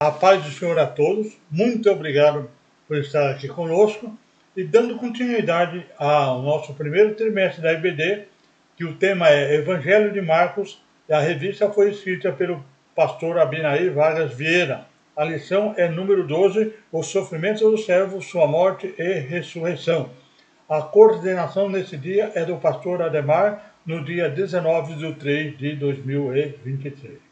A paz do Senhor a todos, muito obrigado por estar aqui conosco e dando continuidade ao nosso primeiro trimestre da IBD, que o tema é Evangelho de Marcos e a revista foi escrita pelo pastor Abinair Vargas Vieira. A lição é número 12, o sofrimento do servo, sua morte e ressurreição. A coordenação nesse dia é do pastor Ademar, no dia 19 de 3 de 2023.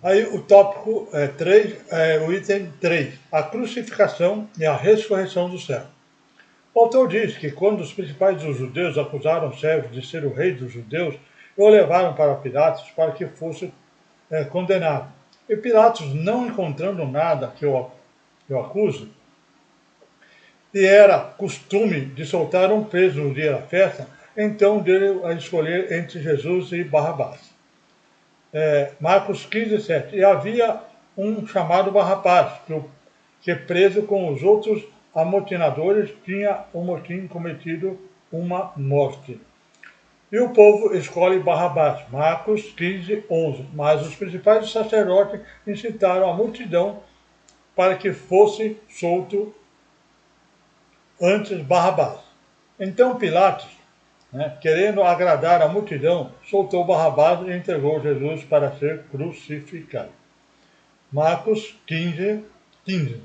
Aí o tópico 3, o item 3, a crucificação e a ressurreição do servo. O autor diz que quando os principais dos judeus acusaram o servo de ser o rei dos judeus, o levaram para Pilatos para que fosse condenado. E Pilatos, não encontrando nada que o acuse, e era costume de soltar um preso no dia da festa, então deu a escolher entre Jesus e Barrabás. Marcos 15, 7. E havia um chamado Barrabás, que preso com os outros amotinadores tinha o motim cometido uma morte. E o povo escolhe Barrabás, Marcos 15, 11. Mas os principais sacerdotes incitaram a multidão para que fosse solto antes Barrabás. Então Pilatos, querendo agradar a multidão, soltou Barrabás e entregou Jesus para ser crucificado. Marcos 15, 15.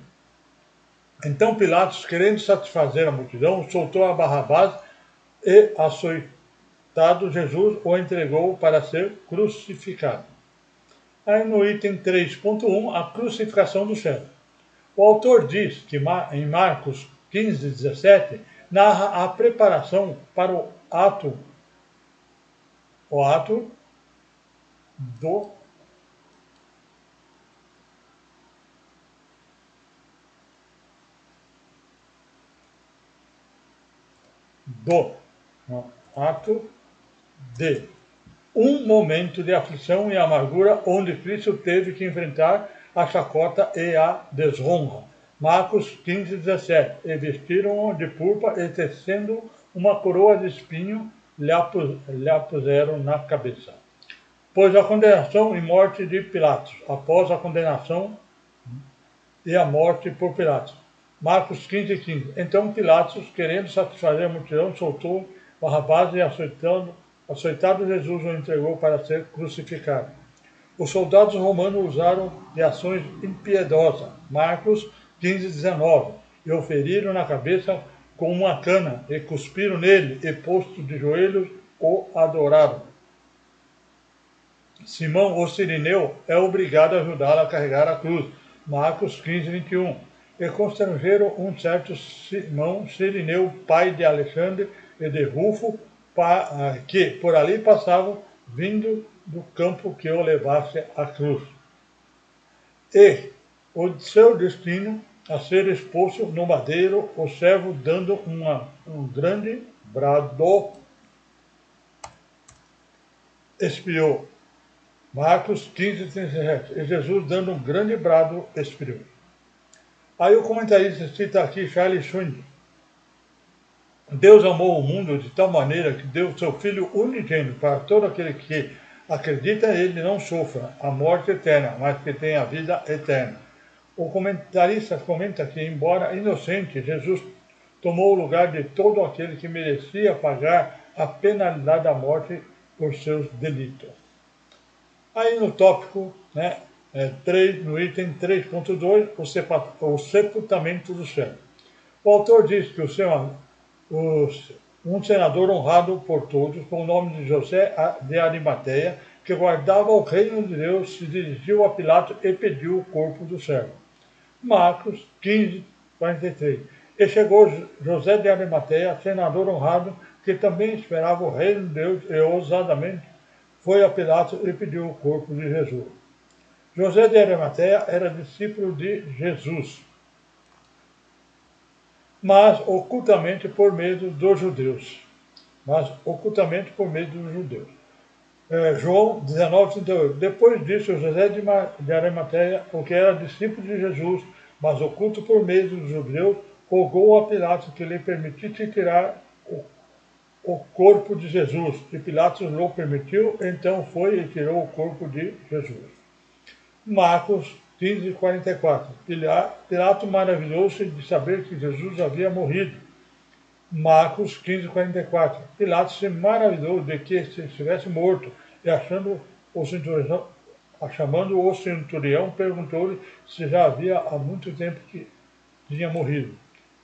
Então Pilatos, querendo satisfazer a multidão, soltou a Barrabás e, açoitado Jesus, o entregou para ser crucificado. Aí no item 3.1, a crucificação do servo. O autor diz que em Marcos 15, 17, narra a preparação para o ato de um momento de aflição e amargura onde Cristo teve que enfrentar a chacota e a desonra. Marcos 15, 17. E vestiram-o de púrpura e tecendo uma coroa de espinho lhe a puseram na cabeça. Pois a condenação e morte de Pilatos, após a condenação e a morte por Pilatos. Marcos 15, 15. Então Pilatos, querendo satisfazer a multidão, soltou Barrabás e açoitado Jesus o entregou para ser crucificado. Os soldados romanos usaram de ações impiedosas. Marcos 15, 19. E o feriram na cabeça com uma cana, e cuspiram nele, e posto de joelhos, o adoraram. Simão, o sirineu, é obrigado a ajudá-lo a carregar a cruz. Marcos 15, 21. E constrangeram um certo Simão, sirineu, pai de Alexandre e de Rufo, que por ali passavam, vindo do campo que o levasse à cruz. E o seu destino a ser exposto no madeiro, o servo dando um grande brado, expirou. Marcos 15, 37. E Jesus, dando um grande brado, expirou. Aí o comentarista cita aqui Charles Swindoll. Deus amou o mundo de tal maneira que deu seu Filho unigênito para todo aquele que acredita nele não sofra a morte eterna, mas que tenha a vida eterna. O comentarista comenta que, embora inocente, Jesus tomou o lugar de todo aquele que merecia pagar a penalidade da morte por seus delitos. Aí no tópico 3, no item 3.2, o sepultamento do servo. O autor diz que um senador honrado por todos, com o nome de José de Arimateia, que guardava o reino de Deus, se dirigiu a Pilatos e pediu o corpo do servo. Marcos 15, 43. E chegou José de Arimateia, senador honrado, que também esperava o reino de Deus, e ousadamente foi a Pilatos e pediu o corpo de Jesus. José de Arimateia era discípulo de Jesus, mas ocultamente por medo dos judeus. João 19, 38. Depois disso, José de Arimateia, o que era discípulo de Jesus, mas oculto por medo dos judeus, rogou a Pilatos que lhe permitisse tirar o corpo de Jesus. E Pilatos lhe permitiu, então foi e tirou o corpo de Jesus. Marcos 15:44. Pilato maravilhou-se de saber que Jesus havia morrido. Marcos 15:44. Pilatos se maravilhou de que estivesse morto e chamando o centurião, perguntou-lhe se já havia há muito tempo que tinha morrido.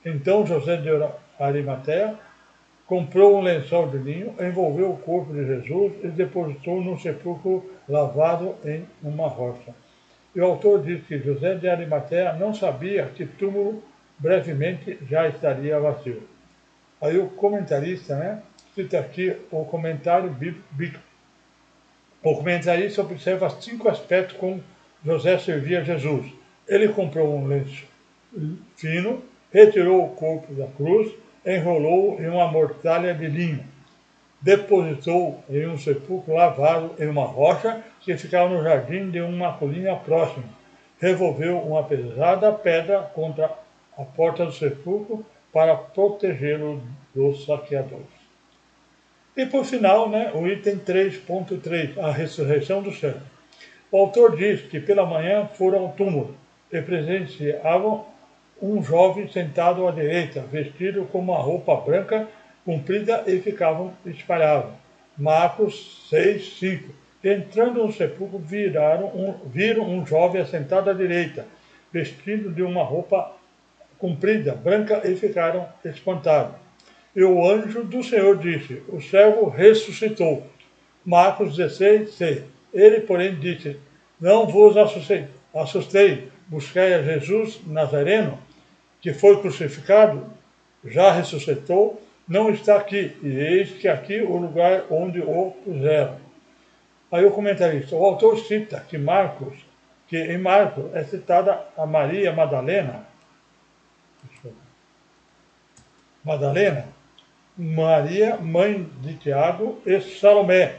Então José de Arimateia comprou um lençol de linho, envolveu o corpo de Jesus e depositou num sepulcro lavado em uma rocha. E o autor diz que José de Arimateia não sabia que túmulo brevemente já estaria vazio. Aí o comentarista, cita aqui o comentário bíblico. O comentarista observa 5 aspectos como José servia Jesus. Ele comprou um lenço fino, retirou o corpo da cruz, enrolou em uma mortalha de linho, depositou em um sepulcro lavado em uma rocha que ficava no jardim de uma colina próxima, revolveu uma pesada pedra contra a porta do sepulcro para protegê-lo dos saqueadores. E por final, o item 3.3, a ressurreição do céu. O autor diz que pela manhã foram ao túmulo e presenciavam um jovem sentado à direita, vestido com uma roupa branca comprida e ficavam espalhados. Marcos 6:5. Entrando no sepulcro, viram um jovem assentado à direita, vestido de uma roupa comprida, branca, e ficaram espantados. E o anjo do Senhor disse: o servo ressuscitou. Marcos 16:6. Ele, porém, disse: não vos assustei, buscai a Jesus Nazareno, que foi crucificado, já ressuscitou, não está aqui, e eis que aqui o lugar onde o puseram. Aí o comentarista, o autor cita que em Marcos é citada a Maria Madalena, Maria, mãe de Tiago, e Salomé,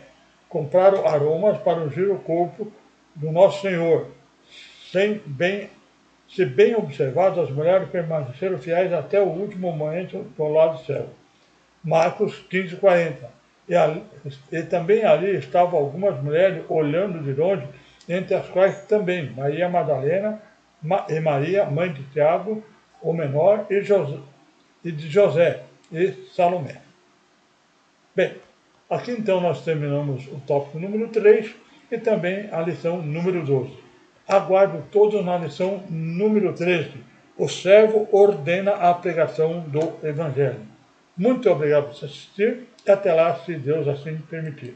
compraram aromas para ungir o corpo do Nosso Senhor. Se bem observado, as mulheres permaneceram fiéis até o último momento do lado do céu. Marcos 15:40. E também ali estavam algumas mulheres olhando de longe, entre as quais também Maria Madalena e Maria, mãe de Tiago, o menor, e de José e Salomé. Bem, aqui então nós terminamos o tópico número 3 e também a lição número 12. Aguardo todos na lição número 13. O servo ordena a pregação do Evangelho. Muito obrigado por assistir e até lá, se Deus assim permitir.